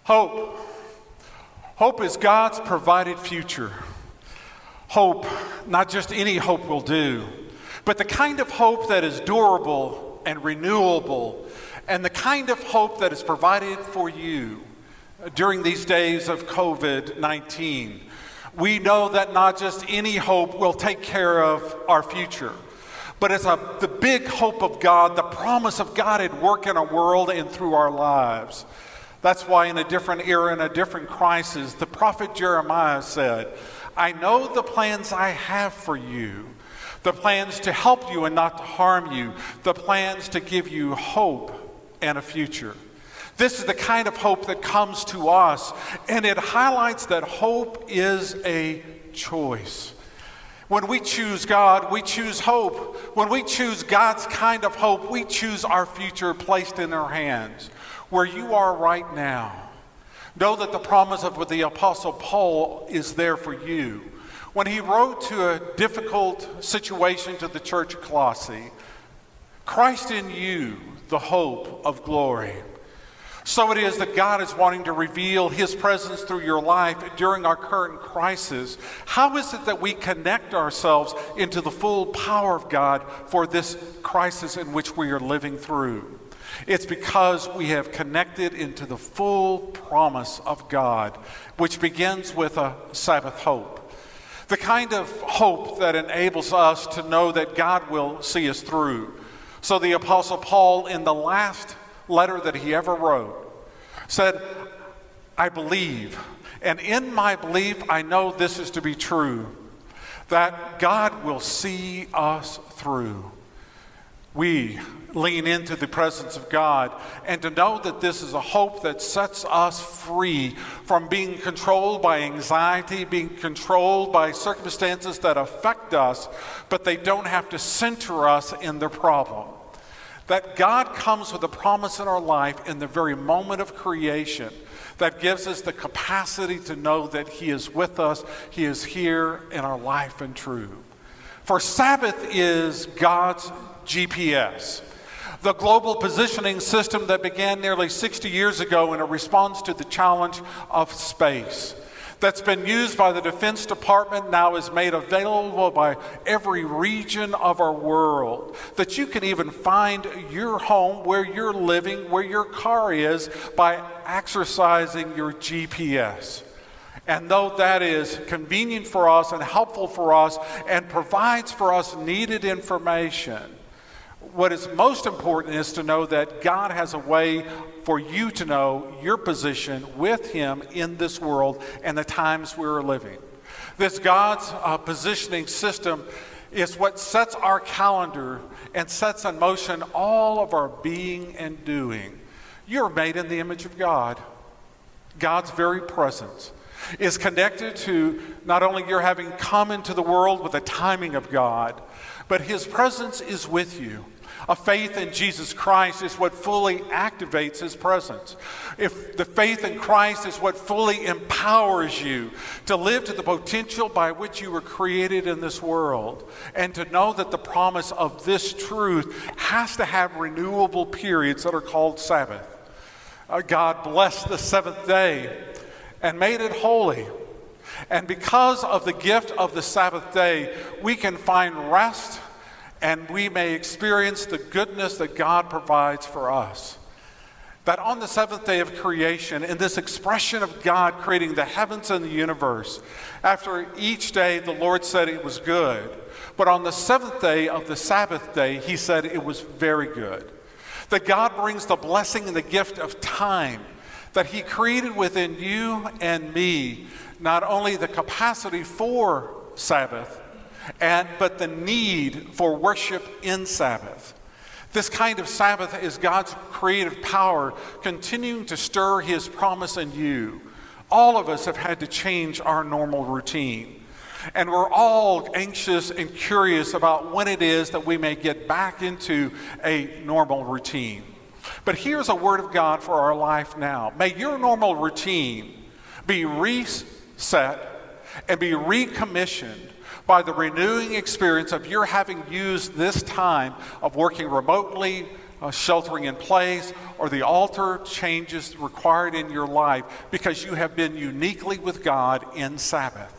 Hope. Hope is God's provided future. Hope, not just any hope will do, but the kind of hope that is durable and renewable, and the kind of hope that is provided for you during these days of COVID-19. We know that not just any hope will take care of our future, but it's the big hope of God, the promise of God at work in our world and through our lives. That's why in a different era, in a different crisis, the prophet Jeremiah said, I know the plans I have for you, the plans to help you and not to harm you, the plans to give you hope and a future. This is the kind of hope that comes to us, and it highlights that hope is a choice. When we choose God, we choose hope. When we choose God's kind of hope, we choose our future placed in our hands. Where you are right now, know that the promise of the Apostle Paul is there for you. When he wrote to a difficult situation to the church of Colossae, Christ in you, the hope of glory. So it is that God is wanting to reveal his presence through your life during our current crisis. How is it that we connect ourselves into the full power of God for this crisis in which we are living through? It's because we have connected into the full promise of God, which begins with a Sabbath hope. The kind of hope that enables us to know that God will see us through. So the Apostle Paul, in the last letter that he ever wrote, said, I believe, and in my belief I know this is to be true, that God will see us through. We lean into the presence of God and to know that this is a hope that sets us free from being controlled by anxiety, being controlled by circumstances that affect us, but they don't have to center us in the problem. That God comes with a promise in our life in the very moment of creation that gives us the capacity to know that he is with us, he is here in our life and true. For Sabbath is God's GPS, the global positioning system that began nearly 60 years ago in a response to the challenge of space. That's been used by the Defense Department, now is made available by every region of our world. That you can even find your home, where you're living, where your car is, by exercising your GPS. And though that is convenient for us and helpful for us and provides for us needed information, what is most important is to know that God has a way for you to know your position with him in this world and the times we're living. This God's positioning system is what sets our calendar and sets in motion all of our being and doing. You're made in the image of God. God's very presence is connected to not only your having come into the world with the timing of God, but his presence is with you. A faith in Jesus Christ is what fully activates his presence. If the faith in Christ is what fully empowers you to live to the potential by which you were created in this world, and to know that the promise of this truth has to have renewable periods that are called Sabbath. God blessed the seventh day and made it holy. And because of the gift of the Sabbath day, we can find rest and we may experience the goodness that God provides for us. That on the seventh day of creation, in this expression of God creating the heavens and the universe, after each day the Lord said it was good. But on the seventh day of the Sabbath day, he said it was very good. That God brings the blessing and the gift of time, that he created within you and me not only the capacity for Sabbath, but the need for worship in Sabbath. This kind of Sabbath is God's creative power continuing to stir his promise in you. All of us have had to change our normal routine. And we're all anxious and curious about when it is that we may get back into a normal routine. But here's a word of God for our life now. May your normal routine be reset and be recommissioned by the renewing experience of your having used this time of working remotely, sheltering in place, or the altar changes required in your life because you have been uniquely with God in Sabbath.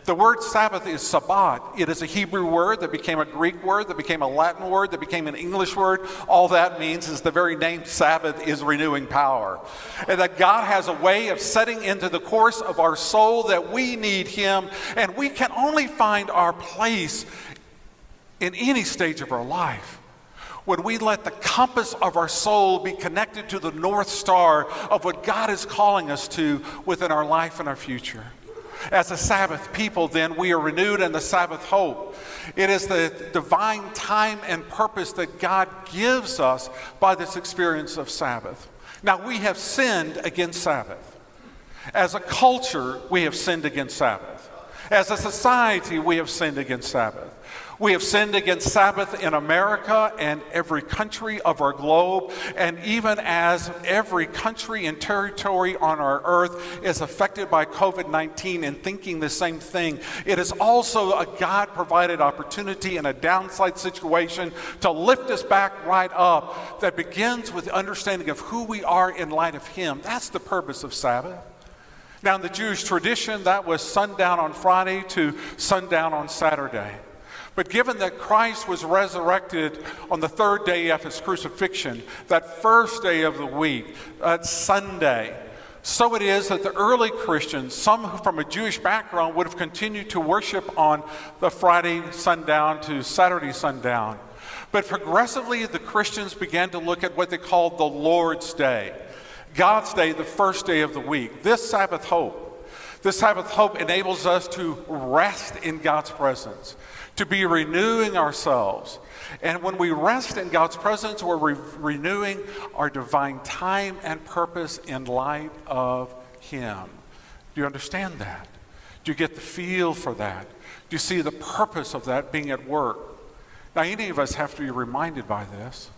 The word Sabbath is Sabbath. It is a Hebrew word that became a Greek word, that became a Latin word, that became an English word. All that means is the very name Sabbath is renewing power. And that God has a way of setting into the course of our soul that we need Him, and we can only find our place in any stage of our life when we let the compass of our soul be connected to the North Star of what God is calling us to within our life and our future. As a Sabbath people, then, we are renewed in the Sabbath hope. It is the divine time and purpose that God gives us by this experience of Sabbath. Now, we have sinned against Sabbath. As a culture, we have sinned against Sabbath. As a society, we have sinned against Sabbath. We have sinned against Sabbath in America and every country of our globe, and even as every country and territory on our earth is affected by COVID-19 and thinking the same thing. It is also a God-provided opportunity in a downside situation to lift us back right up that begins with the understanding of who we are in light of Him. That's the purpose of Sabbath. Now, in the Jewish tradition, that was sundown on Friday to sundown on Saturday. But given that Christ was resurrected on the third day of His crucifixion, that first day of the week, that Sunday, so it is that the early Christians, some who from a Jewish background, would have continued to worship on the Friday sundown to Saturday sundown. But progressively, the Christians began to look at what they called the Lord's Day, God's Day, the first day of the week. This Sabbath hope enables us to rest in God's presence, to be renewing ourselves. And when we rest in God's presence, we're renewing our divine time and purpose in light of Him. Do you understand that? Do you get the feel for that? Do you see the purpose of that being at work? Now, any of us have to be reminded by this.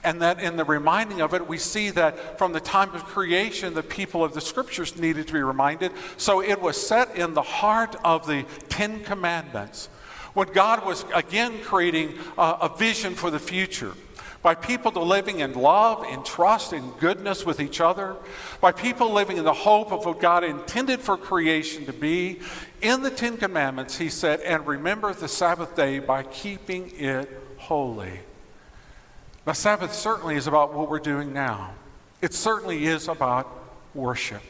And that in the reminding of it, we see that from the time of creation, the people of the Scriptures needed to be reminded. So it was set in the heart of the Ten Commandments, when God was again creating a vision for the future, by people living in love, in trust, in goodness with each other, by people living in the hope of what God intended for creation to be. In the Ten Commandments, He said, and remember the Sabbath day by keeping it holy. Now, Sabbath certainly is about what we're doing now. It certainly is about worship.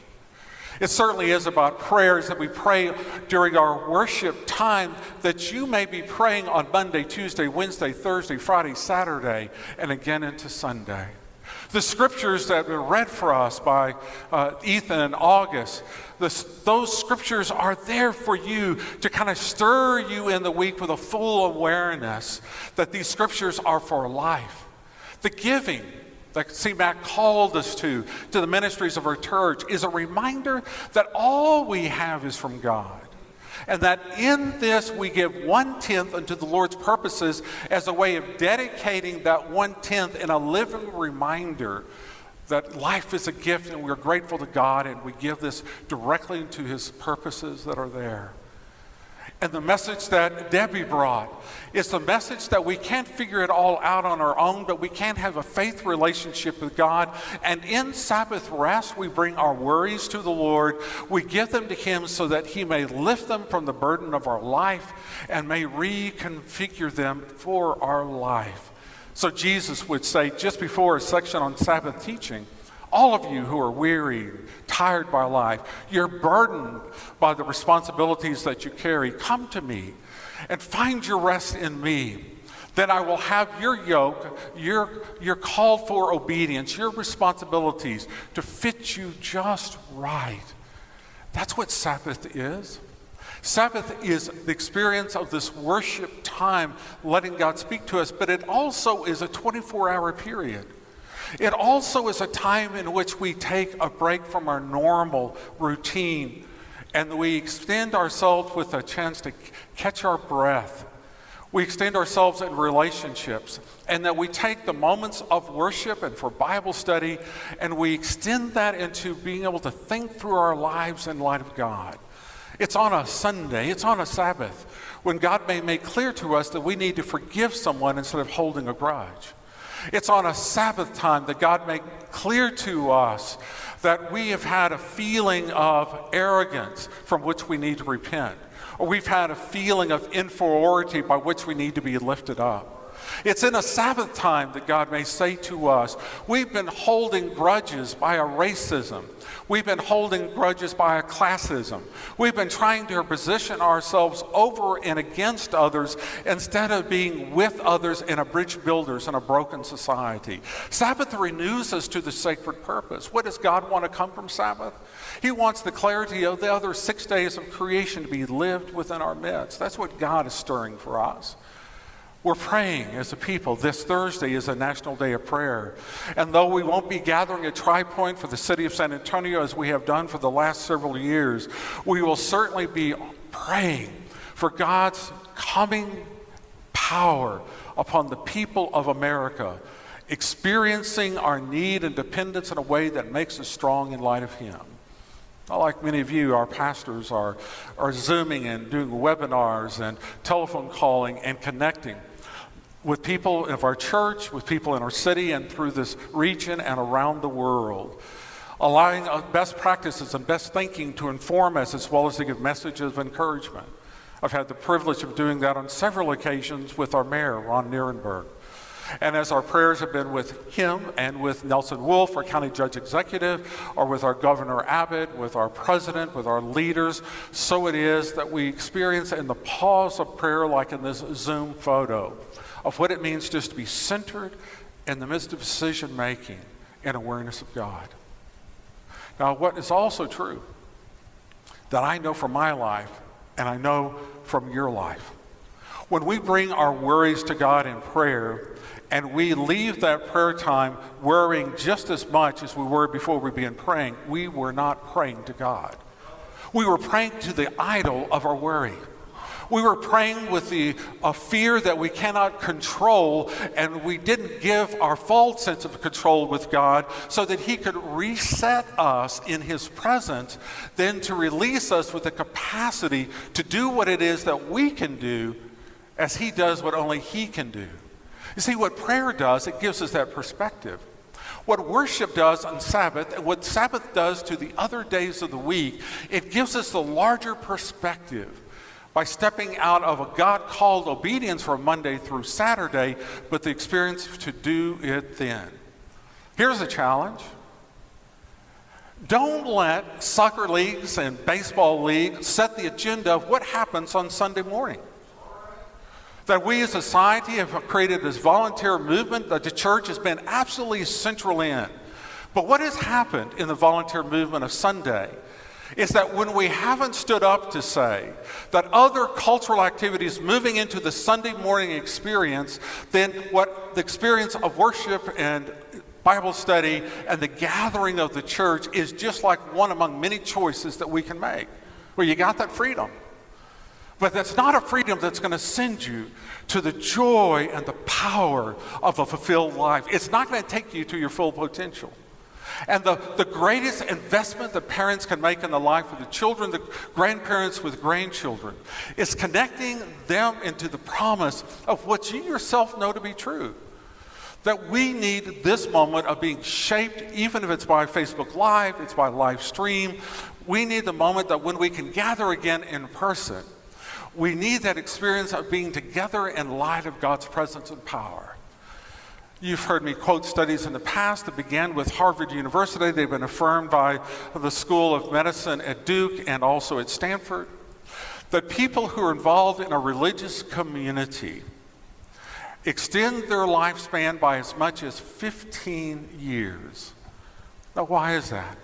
It certainly is about prayers that we pray during our worship time, that you may be praying on Monday, Tuesday, Wednesday, Thursday, Friday, Saturday, and again into Sunday. The scriptures that were read for us by Ethan and August, those scriptures are there for you to kind of stir you in the week with a full awareness that these scriptures are for life. The giving that CMAC called us to the ministries of our church, is a reminder that all we have is from God. And that in this we give 1/10 unto the Lord's purposes as a way of dedicating that 1/10 in a living reminder that life is a gift and we're grateful to God, and we give this directly into His purposes that are there. And the message that Debbie brought is the message that we can't figure it all out on our own, but we can have a faith relationship with God. And in Sabbath rest, we bring our worries to the Lord. We give them to Him so that He may lift them from the burden of our life and may reconfigure them for our life. So Jesus would say, just before a section on Sabbath teaching, all of you who are weary, tired by life, you're burdened by the responsibilities that you carry, come to me and find your rest in me. Then I will have your yoke, your called for obedience, your responsibilities to fit you just right. That's what Sabbath is. Sabbath is the experience of this worship time, letting God speak to us, but it also is a 24-hour period. It also is a time in which we take a break from our normal routine and we extend ourselves with a chance to catch our breath. We extend ourselves in relationships, and that we take the moments of worship and for Bible study and we extend that into being able to think through our lives in light of God. It's on a Sunday, it's on a Sabbath, when God may make clear to us that we need to forgive someone instead of holding a grudge. It's on a Sabbath time that God made clear to us that we have had a feeling of arrogance from which we need to repent, or we've had a feeling of inferiority by which we need to be lifted up. It's in a Sabbath time that God may say to us, we've been holding grudges by a racism. We've been holding grudges by a classism. We've been trying to position ourselves over and against others instead of being with others and a bridge builders in a broken society. Sabbath renews us to the sacred purpose. What does God want to come from Sabbath? He wants the clarity of the other 6 days of creation to be lived within our midst. That's what God is stirring for us. We're praying as a people. This Thursday is a National Day of Prayer. And though we won't be gathering at Tri-Point for the city of San Antonio as we have done for the last several years, we will certainly be praying for God's coming power upon the people of America, experiencing our need and dependence in a way that makes us strong in light of Him. Like many of you, our pastors are Zooming and doing webinars and telephone calling and connecting with people of our church, with people in our city, and through this region and around the world. Allowing best practices and best thinking to inform us as well as to give messages of encouragement. I've had the privilege of doing that on several occasions with our mayor, Ron Nierenberg. And as our prayers have been with him and with Nelson Wolf, our county judge executive, or with our Governor Abbott, with our president, with our leaders, so it is that we experience in the pause of prayer, like in this Zoom photo, of what it means just to be centered in the midst of decision making and awareness of God. Now, what is also true that I know from my life and I know from your life, when we bring our worries to God in prayer, and we leave that prayer time worrying just as much as we were before we began praying, we were not praying to God. We were praying to the idol of our worry. We were praying with a fear that we cannot control, and we didn't give our full sense of control with God so that He could reset us in His presence, then to release us with the capacity to do what it is that we can do as He does what only He can do. You see, what prayer does, it gives us that perspective. What worship does on Sabbath, and what Sabbath does to the other days of the week, it gives us the larger perspective by stepping out of a God-called obedience from Monday through Saturday, but the experience to do it then. Here's a challenge. Don't let soccer leagues and baseball leagues set the agenda of what happens on Sunday morning. That we as a society have created this volunteer movement that the church has been absolutely central in. But what has happened in the volunteer movement of Sunday is that when we haven't stood up to say that other cultural activities moving into the Sunday morning experience, then what the experience of worship and Bible study and the gathering of the church is just like one among many choices that we can make, where you got that freedom. But that's not a freedom that's going to send you to the joy and the power of a fulfilled life. It's not going to take you to your full potential. And the greatest investment that parents can make in the life of the children, the grandparents with grandchildren, is connecting them into the promise of what you yourself know to be true. That we need this moment of being shaped, even if it's by Facebook Live, it's by live stream. We need the moment that when we can gather again in person, we need that experience of being together in light of God's presence and power. You've heard me quote studies in the past that began with Harvard University. They've been affirmed by the School of Medicine at Duke and also at Stanford. That people who are involved in a religious community extend their lifespan by as much as 15 years. Now, why is that?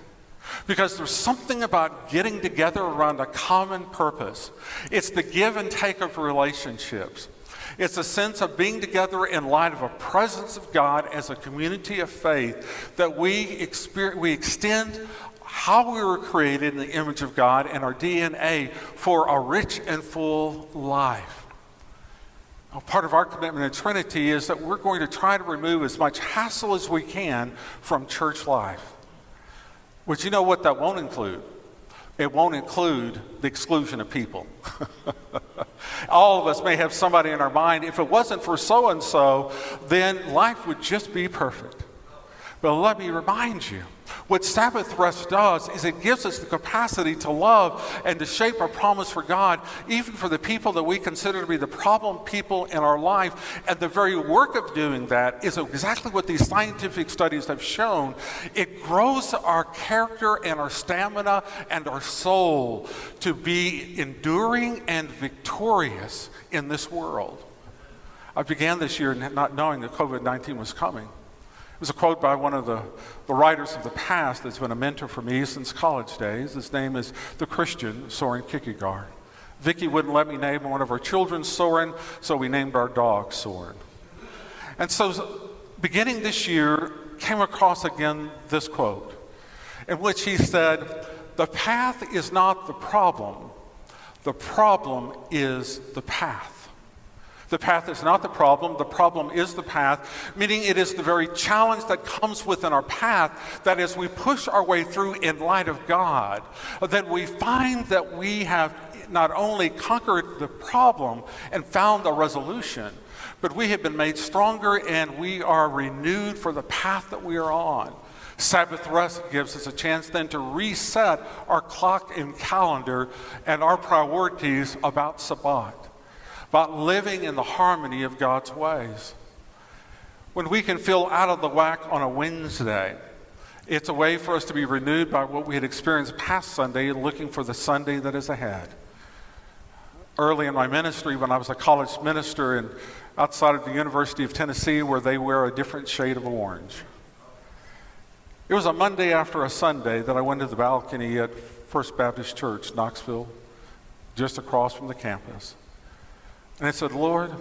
Because there's something about getting together around a common purpose. It's the give and take of relationships. It's a sense of being together in light of a presence of God as a community of faith, that we extend how we were created in the image of God and our DNA for a rich and full life. Now, part of our commitment at Trinity is that we're going to try to remove as much hassle as we can from church life. But you know what that won't include? It won't include the exclusion of people. All of us may have somebody in our mind, if it wasn't for so-and-so, then life would just be perfect. But let me remind you, what Sabbath rest does is it gives us the capacity to love and to shape our promise for God, even for the people that we consider to be the problem people in our life. And the very work of doing that is exactly what these scientific studies have shown. It grows our character and our stamina and our soul to be enduring and victorious in this world. I began this year not knowing that COVID-19 was coming. It was a quote by one of the writers of the past that's been a mentor for me since college days. His name is the Christian Soren Kierkegaard. Vicky wouldn't let me name one of our children Soren, so we named our dog Soren. And so beginning this year, came across again this quote, in which he said, "The path is not the problem is the path." The path is not the problem is the path, meaning it is the very challenge that comes within our path that as we push our way through in light of God, then we find that we have not only conquered the problem and found a resolution, but we have been made stronger and we are renewed for the path that we are on. Sabbath rest gives us a chance then to reset our clock and calendar and our priorities about Sabbath, about living in the harmony of God's ways. When we can feel out of the whack on a Wednesday, it's a way for us to be renewed by what we had experienced past Sunday and looking for the Sunday that is ahead. Early in my ministry, when I was a college minister and outside of the University of Tennessee, where they wear a different shade of orange. It was a Monday after a Sunday that I went to the balcony at First Baptist Church, Knoxville, just across from the campus. And I said, "Lord,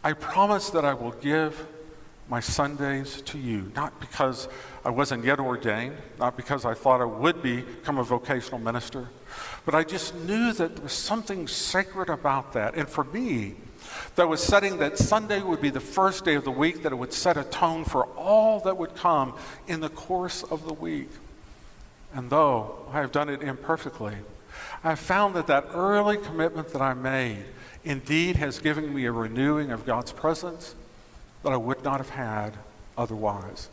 I promise that I will give my Sundays to you, not because I wasn't yet ordained, not because I thought I would become a vocational minister, but I just knew that there was something sacred about that. And for me, that was setting that Sunday would be the first day of the week, that it would set a tone for all that would come in the course of the week. And though I have done it imperfectly, I have found that that early commitment that I made indeed has given me a renewing of God's presence that I would not have had otherwise.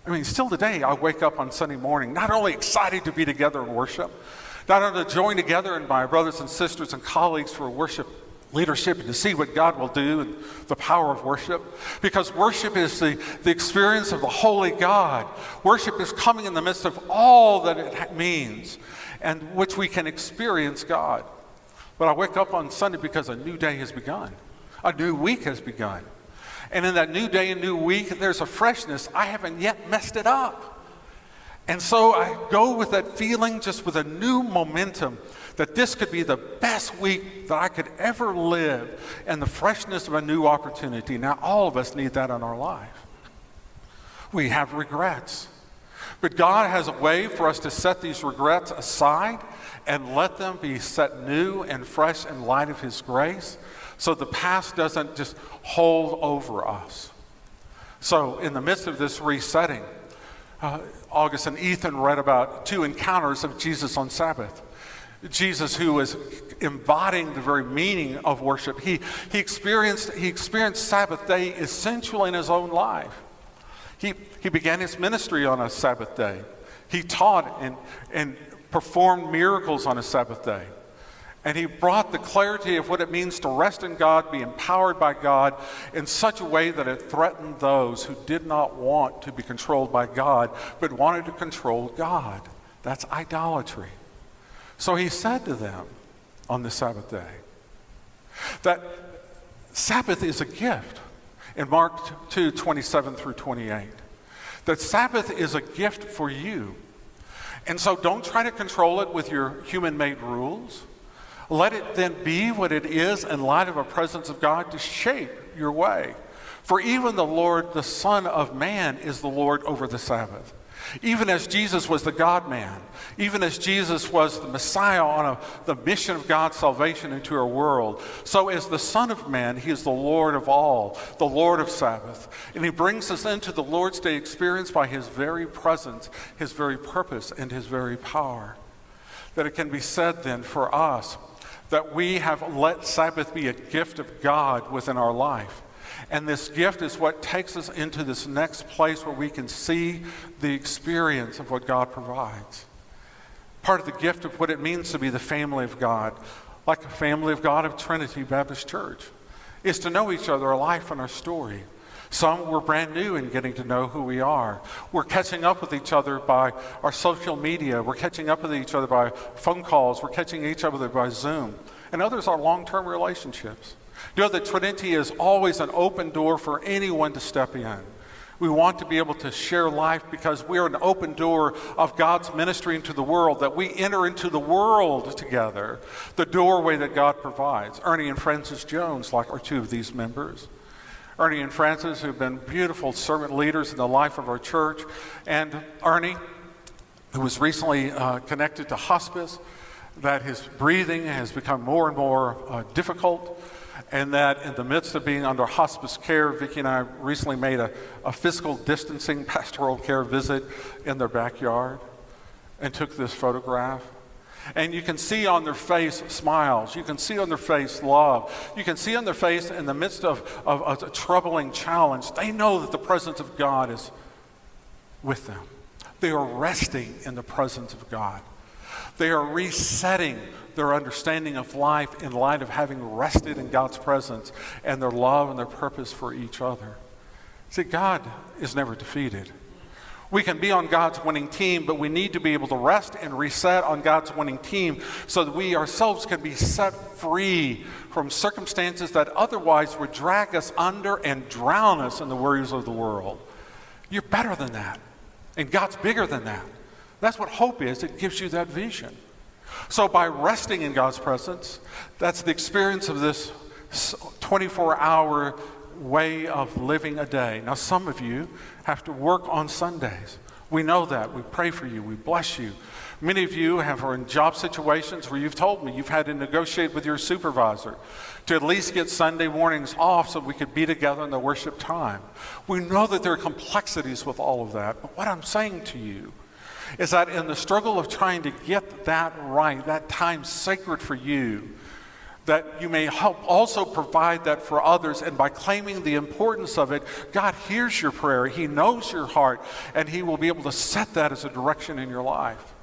I mean, still today, I wake up on Sunday morning not only excited to be together in worship, not only to join together in my brothers and sisters and colleagues for worship leadership and to see what God will do and the power of worship, because worship is the experience of the holy God. Worship is coming in the midst of all that it means and which we can experience God. But I wake up on Sunday because a new day has begun. A new week has begun. And in that new day and new week, there's a freshness. I haven't yet messed it up. And so I go with that feeling, just with a new momentum, that this could be the best week that I could ever live, and the freshness of a new opportunity. Now, all of us need that in our life. We have regrets. But God has a way for us to set these regrets aside and let them be set new and fresh in light of His grace, so the past doesn't just hold over us. So in the midst of this resetting, August and Ethan read about two encounters of Jesus on Sabbath. Jesus, who was embodying the very meaning of worship, he experienced Sabbath day essentially in his own life. He began his ministry on a Sabbath day. He taught and performed miracles on a Sabbath day. And he brought the clarity of what it means to rest in God, be empowered by God in such a way that it threatened those who did not want to be controlled by God, but wanted to control God. That's idolatry. So he said to them on the Sabbath day that Sabbath is a gift. In Mark 2:27 through 28, that Sabbath is a gift for you. And so don't try to control it with your human-made rules. Let it then be what it is in light of a presence of God to shape your way. For even the Lord, the Son of Man, is the Lord over the Sabbath. Even as Jesus was the God-man, even as Jesus was the Messiah on the mission of God's salvation into our world, so as the Son of Man, He is the Lord of all, the Lord of Sabbath. And He brings us into the Lord's Day experience by His very presence, His very purpose, and His very power. That it can be said then for us that we have let Sabbath be a gift of God within our life. And this gift is what takes us into this next place where we can see the experience of what God provides. Part of the gift of what it means to be the family of God, like the family of God of Trinity Baptist Church, is to know each other, our life and our story. Some we're brand new in getting to know who we are. We're catching up with each other by our social media. We're catching up with each other by phone calls. We're catching each other by Zoom. And others are long-term relationships. You know that Trinity is always an open door for anyone to step in. We want to be able to share life because we are an open door of God's ministry into the world, that we enter into the world together, the doorway that God provides. Ernie and Frances Jones, like, are two of these members. Ernie and Frances, who've been beautiful servant leaders in the life of our church. And Ernie, who was recently connected to hospice, that his breathing has become more and more difficult, and that in the midst of being under hospice care, Vicki and I recently made a physical distancing pastoral care visit in their backyard and took this photograph. And you can see on their face smiles. You can see on their face love. You can see on their face in the midst of a troubling challenge, they know that the presence of God is with them. They are resting in the presence of God. They are resetting their understanding of life in light of having rested in God's presence and their love and their purpose for each other. See, God is never defeated. We can be on God's winning team, but we need to be able to rest and reset on God's winning team so that we ourselves can be set free from circumstances that otherwise would drag us under and drown us in the worries of the world. You're better than that, and God's bigger than that. That's what hope is. It gives you that vision. So by resting in God's presence, that's the experience of this 24-hour way of living a day. Now, some of you have to work on Sundays. We know that. We pray for you. We bless you. Many of you are in job situations where you've told me you've had to negotiate with your supervisor to at least get Sunday mornings off so we could be together in the worship time. We know that there are complexities with all of that, but what I'm saying to you is that in the struggle of trying to get that right, that time sacred for you, that you may help also provide that for others, and by claiming the importance of it, God hears your prayer, He knows your heart, and He will be able to set that as a direction in your life.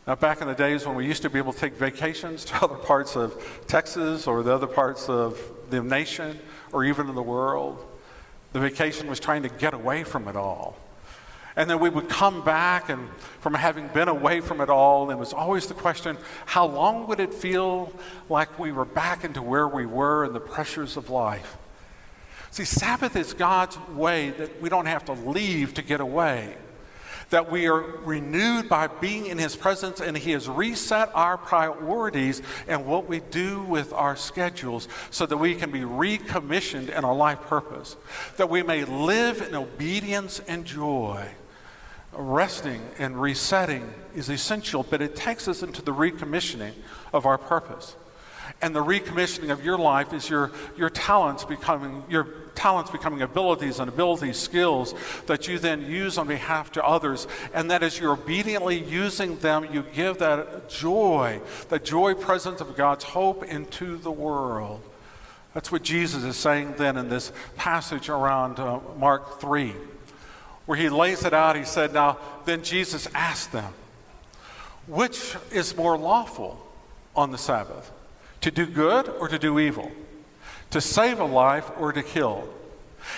Now, back in the days when we used to be able to take vacations to other parts of Texas or the other parts of the nation or even in the world, the vacation was trying to get away from it all. And then we would come back, and from having been away from it all, it was always the question, how long would it feel like we were back into where we were in the pressures of life? See, Sabbath is God's way that we don't have to leave to get away, that we are renewed by being in His presence, and He has reset our priorities and what we do with our schedules so that we can be recommissioned in our life purpose, that we may live in obedience and joy. Resting and resetting is essential, but it takes us into the recommissioning of our purpose. And the recommissioning of your life is your talents becoming abilities and abilities, skills that you then use on behalf to others. And that as you're obediently using them, you give that joy presence of God's hope into the world. That's what Jesus is saying then in this passage around Mark 3. Where He lays it out. He said, now, then Jesus asked them, which is more lawful on the Sabbath? To do good or to do evil? To save a life or to kill?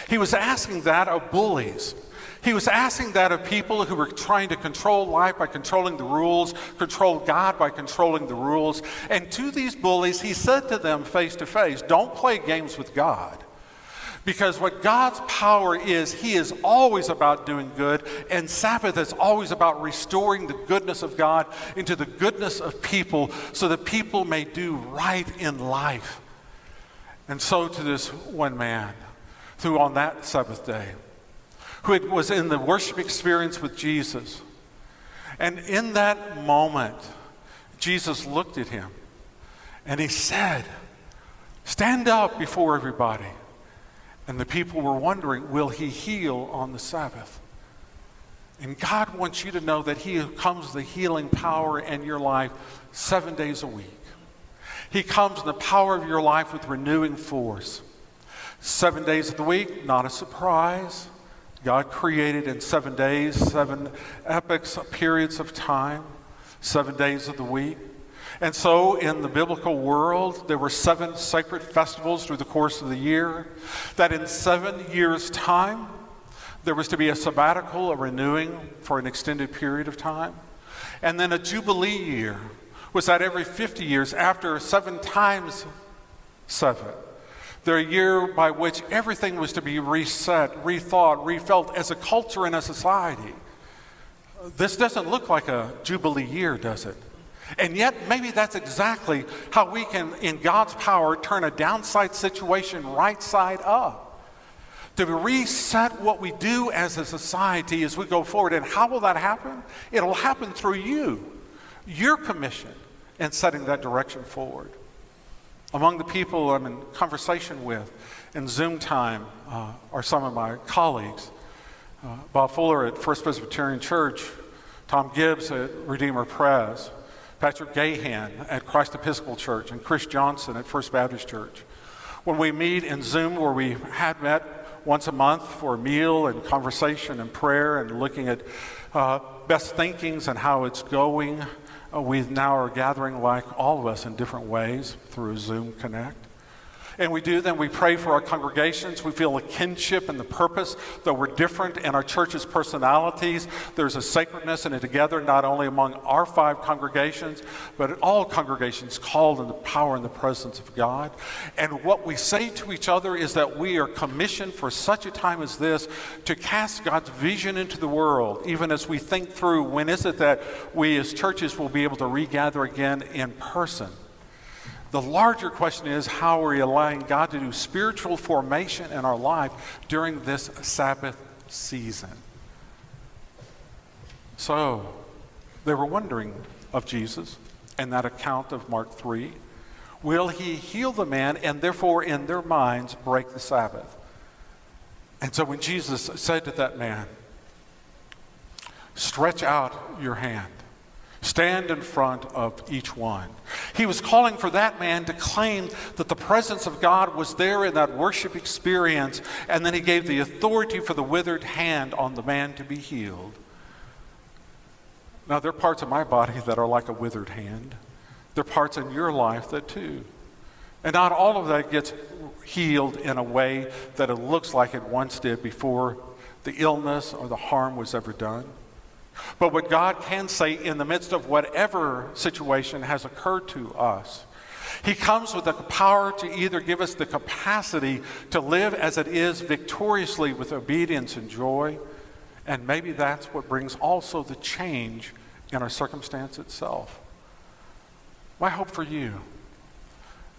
He was asking that of bullies. He was asking that of people who were trying to control life by controlling the rules, control God by controlling the rules. And to these bullies, He said to them face to face, don't play games with God. Because what God's power is, He is always about doing good, and Sabbath is always about restoring the goodness of God into the goodness of people so that people may do right in life. And so to this one man, who on that Sabbath day, who was in the worship experience with Jesus, and in that moment, Jesus looked at him, and He said, stand up before everybody. And the people were wondering, will He heal on the Sabbath? And God wants you to know that He comes the healing power in your life 7 days a week. He comes in the power of your life with renewing force. 7 days of the week, not a surprise. God created in 7 days, 7 epochs, periods of time, 7 days of the week. And so in the biblical world, there were 7 sacred festivals through the course of the year, that in 7 years' time, there was to be a sabbatical, a renewing for an extended period of time. And then a Jubilee year was that every 50 years, after 7 times 7, the year by which everything was to be reset, rethought, refelt as a culture and a society. This doesn't look like a Jubilee year, does it? And yet, maybe that's exactly how we can, in God's power, turn a downside situation right side up. To reset what we do as a society as we go forward. And how will that happen? It'll happen through you, your commission, and setting that direction forward. Among the people I'm in conversation with in Zoom time are some of my colleagues. Bob Fuller at First Presbyterian Church, Tom Gibbs at Redeemer Press, Patrick Gahan at Christ Episcopal Church, and Chris Johnson at First Baptist Church. When we meet in Zoom, where we had met once a month for a meal and conversation and prayer and looking at best thinkings and how it's going, we now are gathering like all of us in different ways through Zoom Connect. And we pray for our congregations. We feel a kinship and the purpose, though we're different in our church's personalities. There's a sacredness in it together, not only among our 5 congregations, but all congregations called in the power and the presence of God. And what we say to each other is that we are commissioned for such a time as this to cast God's vision into the world, even as we think through when is it that we as churches will be able to regather again in person. The larger question is, how are we allowing God to do spiritual formation in our life during this Sabbath season? So, they were wondering of Jesus in that account of Mark 3. Will he heal the man and therefore in their minds break the Sabbath? And so when Jesus said to that man, stretch out your hand. Stand in front of each one. He was calling for that man to claim that the presence of God was there in that worship experience, and then he gave the authority for the withered hand on the man to be healed. Now, there are parts of my body that are like a withered hand. There are parts in your life that too. And not all of that gets healed in a way that it looks like it once did before the illness or the harm was ever done. But what God can say in the midst of whatever situation has occurred to us, he comes with the power to either give us the capacity to live as it is victoriously with obedience and joy, and maybe that's what brings also the change in our circumstance itself. My hope for you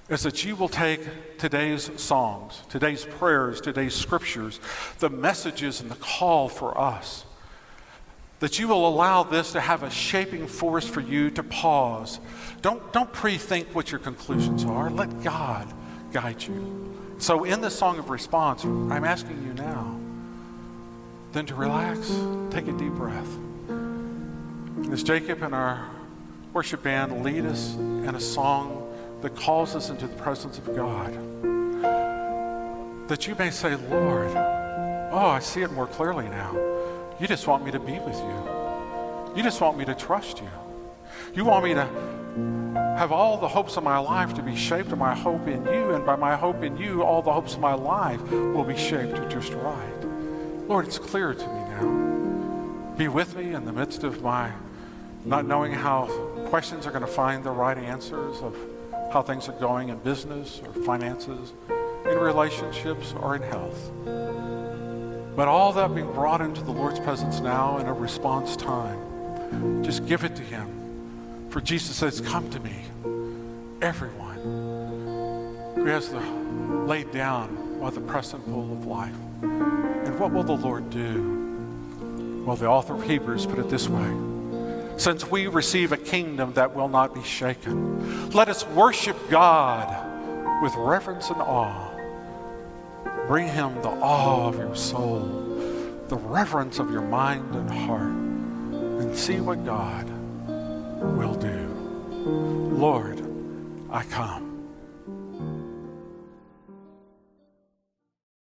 is that you will take today's songs, today's prayers, today's scriptures, the messages and the call for us, that you will allow this to have a shaping force for you to pause. Don't pre-think what your conclusions are. Let God guide you. So in this song of response, I'm asking you now, then to relax, take a deep breath. As Jacob and our worship band lead us in a song that calls us into the presence of God, that you may say, Lord, oh, I see it more clearly now. You just want me to be with you. You just want me to trust you. You want me to have all the hopes of my life to be shaped by my hope in you, and by my hope in you, all the hopes of my life will be shaped just right. Lord, it's clear to me now. Be with me in the midst of my not knowing how questions are going to find the right answers of how things are going in business or finances, in relationships or in health. But all that being brought into the Lord's presence now in a response time, just give it to him. For Jesus says, come to me, everyone who has laid down by the press and pull of life. And what will the Lord do? Well, the author of Hebrews put it this way: since we receive a kingdom that will not be shaken, let us worship God with reverence and awe. Bring him the awe of your soul, the reverence of your mind and heart, and see what God will do. Lord, I come.